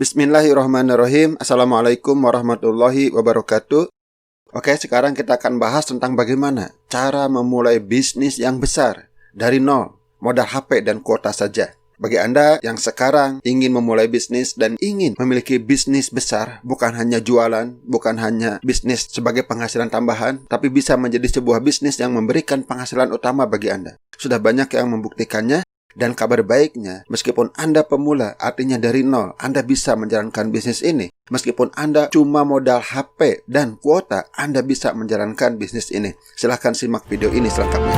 Bismillahirrahmanirrahim. Assalamualaikum warahmatullahi wabarakatuh. Oke, sekarang kita akan bahas tentang bagaimana cara memulai bisnis yang besar dari nol, modal HP dan kuota saja. Bagi Anda yang sekarang ingin memulai bisnis dan ingin memiliki bisnis besar, bukan hanya jualan, bukan hanya bisnis sebagai penghasilan tambahan, tapi bisa menjadi sebuah bisnis yang memberikan penghasilan utama bagi Anda. Sudah banyak yang membuktikannya. Dan kabar baiknya, meskipun Anda pemula, artinya dari nol, Anda bisa menjalankan bisnis ini. Meskipun Anda cuma modal HP dan kuota, Anda bisa menjalankan bisnis ini. Silahkan simak video ini selengkapnya.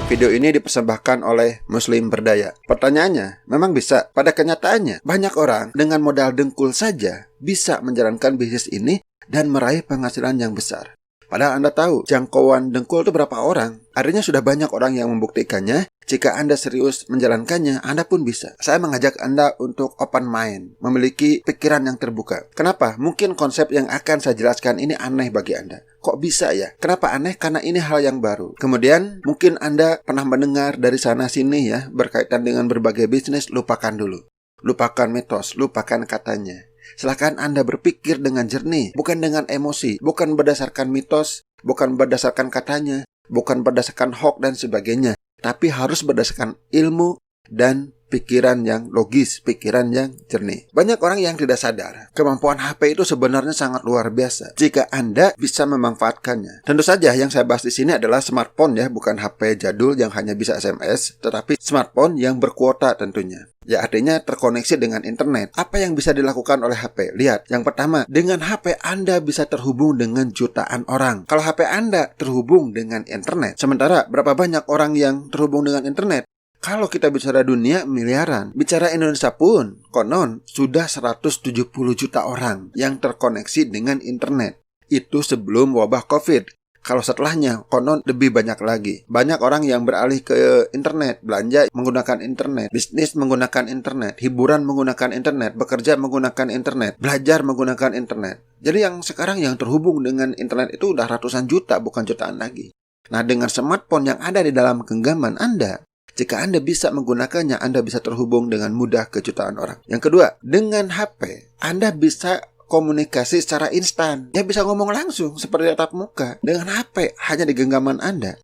Video ini dipersembahkan oleh Muslim Berdaya. Pertanyaannya, memang bisa? Pada kenyataannya, banyak orang dengan modal dengkul saja bisa menjalankan bisnis ini dan meraih penghasilan yang besar. Padahal Anda tahu, jangkauan dengkul itu berapa orang? Artinya sudah banyak orang yang membuktikannya. Jika Anda serius menjalankannya, Anda pun bisa. Saya mengajak Anda untuk open mind, memiliki pikiran yang terbuka. Kenapa? Mungkin konsep yang akan saya jelaskan ini aneh bagi Anda. Kok bisa ya? Kenapa aneh? Karena ini hal yang baru. Kemudian, mungkin Anda pernah mendengar dari sana-sini ya, berkaitan dengan berbagai bisnis, lupakan dulu. Lupakan mitos, lupakan katanya. Silahkan Anda berpikir dengan jernih, bukan dengan emosi, bukan berdasarkan mitos, bukan berdasarkan katanya, bukan berdasarkan hoax dan sebagainya, tapi harus berdasarkan ilmu dan pikiran yang logis, pikiran yang jernih. Banyak orang yang tidak sadar, kemampuan HP itu sebenarnya sangat luar biasa jika Anda bisa memanfaatkannya. Tentu saja yang saya bahas di sini adalah smartphone ya, bukan HP jadul yang hanya bisa SMS, tetapi smartphone yang berkuota tentunya. Ya, artinya terkoneksi dengan internet. Apa yang bisa dilakukan oleh HP? Lihat, yang pertama, dengan HP Anda bisa terhubung dengan jutaan orang. Kalau HP Anda terhubung dengan internet, sementara berapa banyak orang yang terhubung dengan internet? Kalau kita bicara dunia, miliaran. Bicara Indonesia pun, konon sudah 170 juta orang yang terkoneksi dengan internet. Itu sebelum wabah COVID. Kalau setelahnya, konon lebih banyak lagi. Banyak orang yang beralih ke internet, belanja menggunakan internet, bisnis menggunakan internet, hiburan menggunakan internet, bekerja menggunakan internet, belajar menggunakan internet. Jadi yang sekarang yang terhubung dengan internet itu udah ratusan juta, bukan jutaan lagi. Nah, dengan smartphone yang ada di dalam genggaman Anda, jika Anda bisa menggunakannya, Anda bisa terhubung dengan mudah ke jutaan orang. Yang kedua, dengan HP, Anda bisa komunikasi secara instan. Ya, bisa ngomong langsung seperti tatap muka. Dengan HP, hanya di genggaman Anda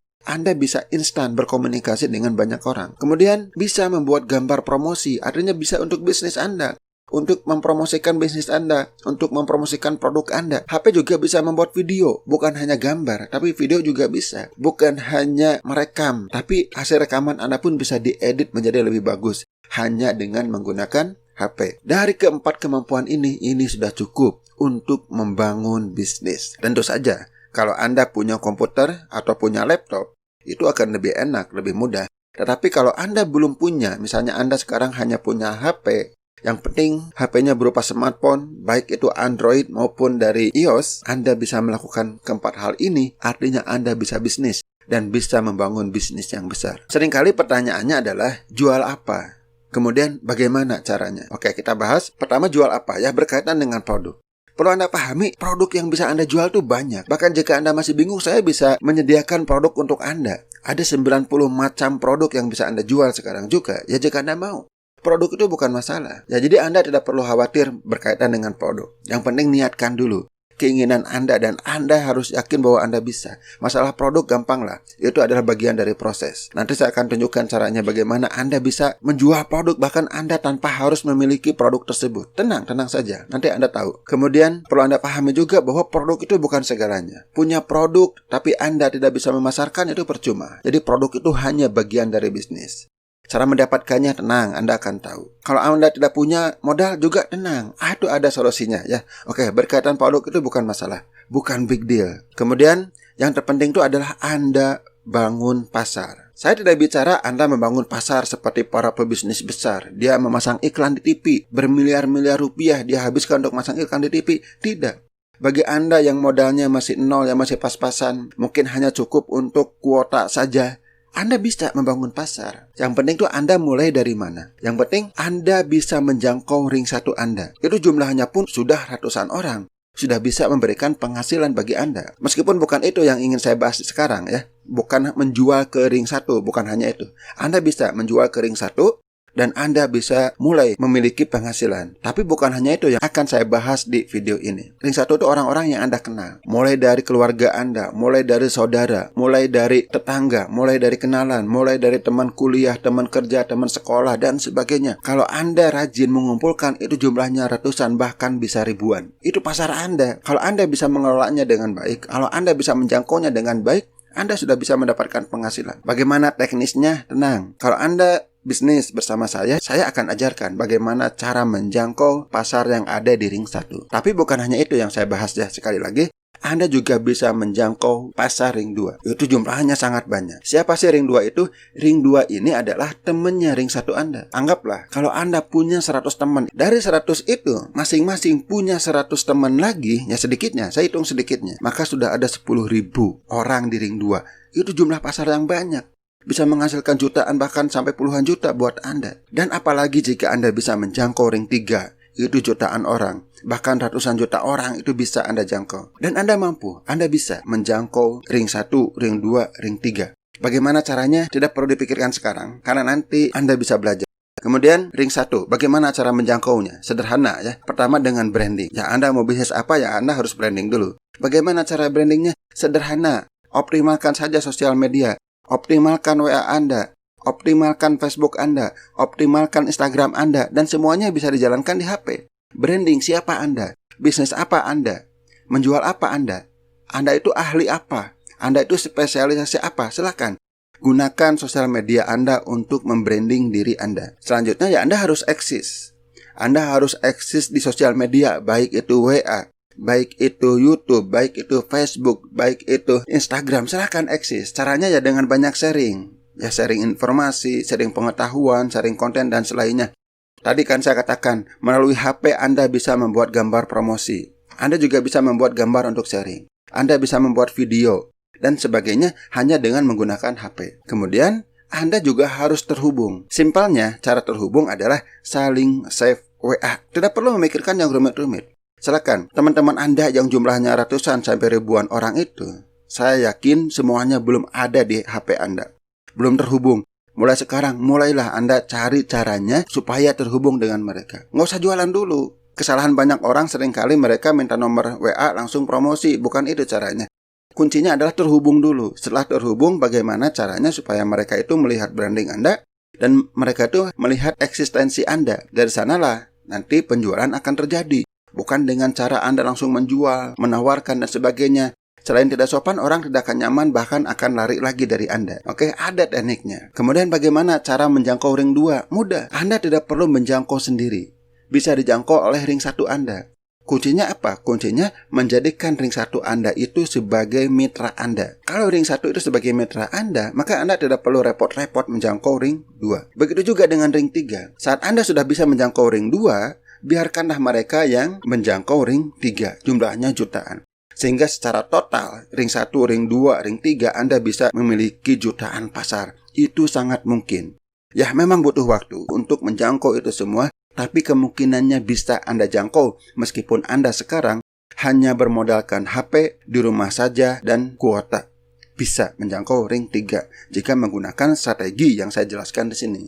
bisa instan berkomunikasi dengan banyak orang. Kemudian bisa membuat gambar promosi, artinya bisa untuk bisnis Anda, untuk mempromosikan bisnis Anda, untuk mempromosikan produk Anda. HP juga bisa membuat video, bukan hanya gambar, tapi video juga bisa. Bukan hanya merekam, tapi hasil rekaman Anda pun bisa diedit menjadi lebih bagus hanya dengan menggunakan HP. Dari keempat kemampuan ini sudah cukup untuk membangun bisnis. Tentu saja, kalau Anda punya komputer atau punya laptop, itu akan lebih enak, lebih mudah. Tetapi kalau Anda belum punya, misalnya Anda sekarang hanya punya HP, yang penting HP-nya berupa smartphone, baik itu Android maupun dari iOS, Anda bisa melakukan keempat hal ini, artinya Anda bisa bisnis dan bisa membangun bisnis yang besar. Seringkali pertanyaannya adalah, jual apa? Kemudian bagaimana caranya? Oke, kita bahas. Pertama, jual apa ya? Berkaitan dengan produk. Perlu Anda pahami, produk yang bisa Anda jual itu banyak. Bahkan jika Anda masih bingung, saya bisa menyediakan produk untuk Anda. Ada 90 macam produk yang bisa Anda jual sekarang juga. Ya, jika Anda mau. Produk itu bukan masalah. Ya, jadi Anda tidak perlu khawatir berkaitan dengan produk. Yang penting niatkan dulu keinginan Anda dan Anda harus yakin bahwa Anda bisa. Masalah produk gampang lah. Itu adalah bagian dari proses. Nanti saya akan tunjukkan caranya bagaimana Anda bisa menjual produk bahkan Anda tanpa harus memiliki produk tersebut. Tenang saja. Nanti Anda tahu. Kemudian perlu Anda pahami juga bahwa produk itu bukan segalanya. Punya produk tapi Anda tidak bisa memasarkan itu percuma. Jadi produk itu hanya bagian dari bisnis. Cara mendapatkannya tenang, Anda akan tahu. Kalau Anda tidak punya modal juga tenang. Itu ada solusinya ya. Oke, berkaitan produk itu bukan masalah. Bukan big deal. Kemudian yang terpenting itu adalah Anda bangun pasar. Saya tidak bicara Anda membangun pasar seperti para pebisnis besar. Dia memasang iklan di TV. Bermiliar-miliar rupiah dia habiskan untuk memasang iklan di TV. Tidak. Bagi Anda yang modalnya masih nol, yang masih pas-pasan, mungkin hanya cukup untuk kuota saja, Anda bisa membangun pasar. Yang penting tuh Anda mulai dari mana. Yang penting Anda bisa menjangkau ring satu Anda. Itu jumlahnya pun sudah ratusan orang. Sudah bisa memberikan penghasilan bagi Anda. Meskipun bukan itu yang ingin saya bahas sekarang ya. Bukan menjual ke ring satu, bukan hanya itu. Anda bisa menjual ke ring satu, dan Anda bisa mulai memiliki penghasilan. Tapi bukan hanya itu yang akan saya bahas di video ini. Ring 1 itu orang-orang yang Anda kenal. Mulai dari keluarga Anda, mulai dari saudara, mulai dari tetangga, mulai dari kenalan, mulai dari teman kuliah, teman kerja, teman sekolah, dan sebagainya. Kalau Anda rajin mengumpulkan, itu jumlahnya ratusan, bahkan bisa ribuan. Itu pasar Anda. Kalau Anda bisa mengelolanya dengan baik, kalau Anda bisa menjangkaunya dengan baik, Anda sudah bisa mendapatkan penghasilan. Bagaimana teknisnya? Tenang. Kalau Anda bisnis bersama saya akan ajarkan bagaimana cara menjangkau pasar yang ada di ring 1. Tapi bukan hanya itu yang saya bahas ya. Sekali lagi, Anda juga bisa menjangkau pasar ring 2. Itu jumlahnya sangat banyak. Siapa sih ring 2 itu? Ring 2 ini adalah temannya ring 1 Anda. Anggaplah kalau Anda punya 100 teman. Dari 100 itu, masing-masing punya 100 teman lagi, ya sedikitnya, saya hitung sedikitnya. Maka sudah ada 10.000 orang di ring 2. Itu jumlah pasar yang banyak. Bisa menghasilkan jutaan bahkan sampai puluhan juta buat Anda. Dan apalagi jika Anda bisa menjangkau ring 3, itu jutaan orang, bahkan ratusan juta orang itu bisa Anda jangkau. Dan Anda mampu, Anda bisa menjangkau ring 1, ring 2, ring 3. Bagaimana caranya? Tidak perlu dipikirkan sekarang, karena nanti Anda bisa belajar. Kemudian ring 1, bagaimana cara menjangkaunya? Sederhana ya. Pertama dengan branding. Ya Anda mau bisnis apa ya Anda harus branding dulu. Bagaimana cara brandingnya? Sederhana. Optimalkan saja sosial media. Optimalkan WA Anda, optimalkan Facebook Anda, optimalkan Instagram Anda, dan semuanya bisa dijalankan di HP. Branding, siapa Anda? Bisnis apa Anda? Menjual apa Anda? Anda itu ahli apa? Anda itu spesialisasi apa? Silakan. Gunakan sosial media Anda untuk membranding diri Anda. Selanjutnya ya Anda harus eksis. Anda harus eksis di sosial media, baik itu WA, baik itu YouTube, baik itu Facebook, baik itu Instagram. Silahkan eksis. Caranya ya dengan banyak sharing. Ya sharing informasi, sharing pengetahuan, sharing konten dan selainnya. Tadi kan saya katakan, melalui HP Anda bisa membuat gambar promosi. Anda juga bisa membuat gambar untuk sharing. Anda bisa membuat video dan sebagainya hanya dengan menggunakan HP. Kemudian Anda juga harus terhubung. Simpelnya, cara terhubung adalah saling save WA. Tidak perlu memikirkan yang rumit-rumit. Silakan, teman-teman Anda yang jumlahnya ratusan sampai ribuan orang itu, saya yakin semuanya belum ada di HP Anda. Belum terhubung. Mulai sekarang, mulailah Anda cari caranya supaya terhubung dengan mereka. Nggak usah jualan dulu. Kesalahan banyak orang seringkali mereka minta nomor WA langsung promosi. Bukan itu caranya. Kuncinya adalah terhubung dulu. Setelah terhubung, bagaimana caranya supaya mereka itu melihat branding Anda dan mereka itu melihat eksistensi Anda. Dari sanalah nanti penjualan akan terjadi. Bukan dengan cara Anda langsung menjual, menawarkan dan sebagainya. Selain tidak sopan, orang tidak akan nyaman, bahkan akan lari lagi dari Anda. Oke, ada tekniknya. Kemudian bagaimana cara menjangkau ring 2? Mudah. Anda tidak perlu menjangkau sendiri. Bisa dijangkau oleh ring 1 Anda. Kuncinya apa? Kuncinya menjadikan ring 1 Anda itu sebagai mitra Anda. Kalau ring 1 itu sebagai mitra Anda, maka Anda tidak perlu repot-repot menjangkau ring 2. Begitu juga dengan ring 3. Saat Anda sudah bisa menjangkau ring 2, biarkanlah mereka yang menjangkau ring 3. Jumlahnya jutaan. Sehingga secara total, ring 1, ring 2, ring 3, Anda bisa memiliki jutaan pasar. Itu sangat mungkin. Ya memang butuh waktu untuk menjangkau itu semua, tapi kemungkinannya bisa Anda jangkau meskipun Anda sekarang hanya bermodalkan HP di rumah saja dan kuota. Bisa menjangkau ring 3 jika menggunakan strategi yang saya jelaskan di sini.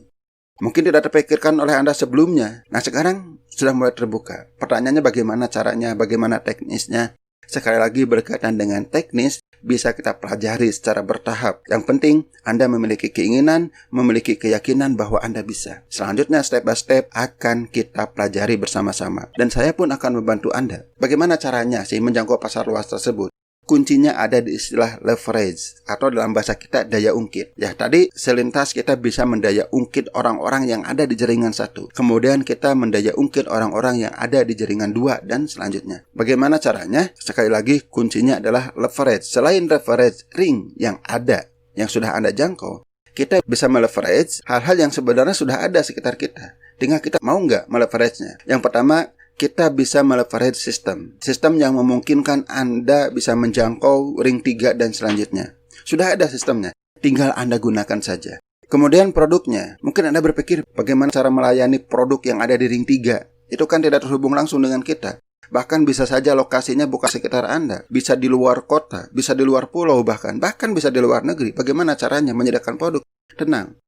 Mungkin tidak terpikirkan oleh Anda sebelumnya. Nah sekarang sudah mulai terbuka. Pertanyaannya bagaimana caranya, bagaimana teknisnya. Sekali lagi berkaitan dengan teknis, bisa kita pelajari secara bertahap. Yang penting, Anda memiliki keinginan, memiliki keyakinan bahwa Anda bisa. Selanjutnya, step by step akan kita pelajari bersama-sama. Dan saya pun akan membantu Anda. Bagaimana caranya sih menjangkau pasar luas tersebut? Kuncinya ada di istilah leverage, atau dalam bahasa kita daya ungkit. Ya, tadi selintas kita bisa mendaya ungkit orang-orang yang ada di jaringan 1. Kemudian kita mendaya ungkit orang-orang yang ada di jaringan 2 dan selanjutnya. Bagaimana caranya? Sekali lagi, kuncinya adalah leverage. Selain leverage ring yang ada, yang sudah Anda jangkau, kita bisa meleverage hal-hal yang sebenarnya sudah ada sekitar kita. Tinggal kita mau nggak meleverage-nya. Yang pertama, kita bisa meleverage sistem. Sistem yang memungkinkan Anda bisa menjangkau ring 3 dan selanjutnya. Sudah ada sistemnya, tinggal Anda gunakan saja. Kemudian produknya. Mungkin Anda berpikir bagaimana cara melayani produk yang ada di ring 3. Itu kan tidak terhubung langsung dengan kita. Bahkan bisa saja lokasinya bukan sekitar Anda. Bisa di luar kota, bisa di luar pulau bahkan bisa di luar negeri. Bagaimana caranya menyediakan produk? Tenang.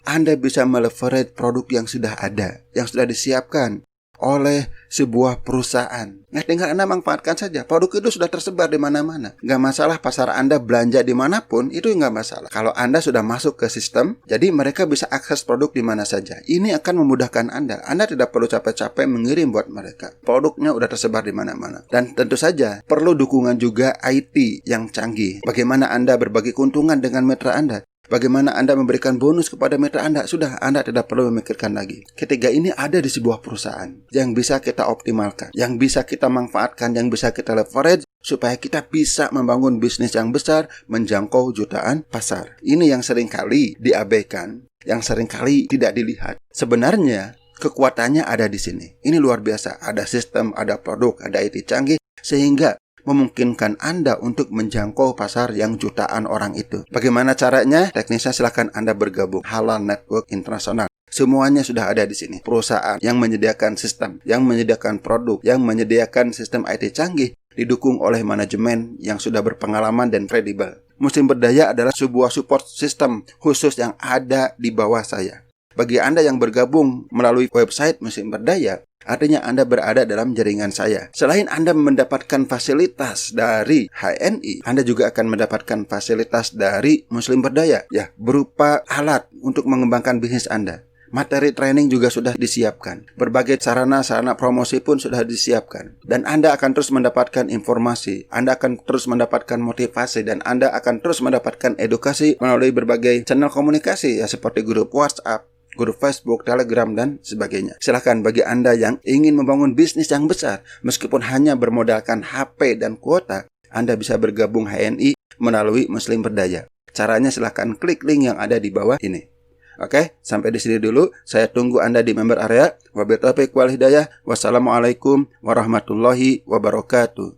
Anda bisa meleverage produk yang sudah ada, yang sudah disiapkan oleh sebuah perusahaan. Nah, tinggal Anda manfaatkan saja. Produk itu sudah tersebar di mana-mana. Nggak masalah pasar Anda belanja dimanapun, itu nggak masalah. Kalau Anda sudah masuk ke sistem, jadi mereka bisa akses produk di mana saja. Ini akan memudahkan Anda. Anda tidak perlu capek-capek mengirim buat mereka. Produknya udah tersebar di mana-mana. Dan tentu saja, perlu dukungan juga IT yang canggih. Bagaimana Anda berbagi keuntungan dengan mitra Anda? Bagaimana Anda memberikan bonus kepada mitra Anda? Sudah, Anda tidak perlu memikirkan lagi. Ketiga ini ada di sebuah perusahaan yang bisa kita optimalkan, yang bisa kita manfaatkan, yang bisa kita leverage supaya kita bisa membangun bisnis yang besar, menjangkau jutaan pasar. Ini yang seringkali diabaikan, yang seringkali tidak dilihat. Sebenarnya kekuatannya ada di sini. Ini luar biasa. Ada sistem, ada produk, ada IT canggih, sehingga memungkinkan Anda untuk menjangkau pasar yang jutaan orang itu. Bagaimana caranya? Teknisnya silahkan Anda bergabung. Halal Network Internasional. Semuanya sudah ada di sini. Perusahaan yang menyediakan sistem, yang menyediakan produk, yang menyediakan sistem IT canggih, didukung oleh manajemen yang sudah berpengalaman dan kredibel. Muslim Berdaya adalah sebuah support system khusus yang ada di bawah saya. Bagi Anda yang bergabung melalui website Muslim Berdaya, artinya Anda berada dalam jaringan saya. Selain Anda mendapatkan fasilitas dari HNI, Anda juga akan mendapatkan fasilitas dari Muslim Berdaya, ya, berupa alat untuk mengembangkan bisnis Anda. Materi training juga sudah disiapkan. Berbagai sarana promosi pun sudah disiapkan. Dan Anda akan terus mendapatkan informasi. Anda akan terus mendapatkan motivasi. Dan Anda akan terus mendapatkan edukasi melalui berbagai channel komunikasi, ya, seperti grup WhatsApp, grup Facebook, Telegram, dan sebagainya. Silahkan bagi Anda yang ingin membangun bisnis yang besar, meskipun hanya bermodalkan HP dan kuota, Anda bisa bergabung HNI melalui Muslim Berdaya. Caranya silahkan klik link yang ada di bawah ini. Oke, sampai di sini dulu. Saya tunggu Anda di member area. Wabillahi taufiq wal hidayah. Wassalamualaikum warahmatullahi wabarakatuh.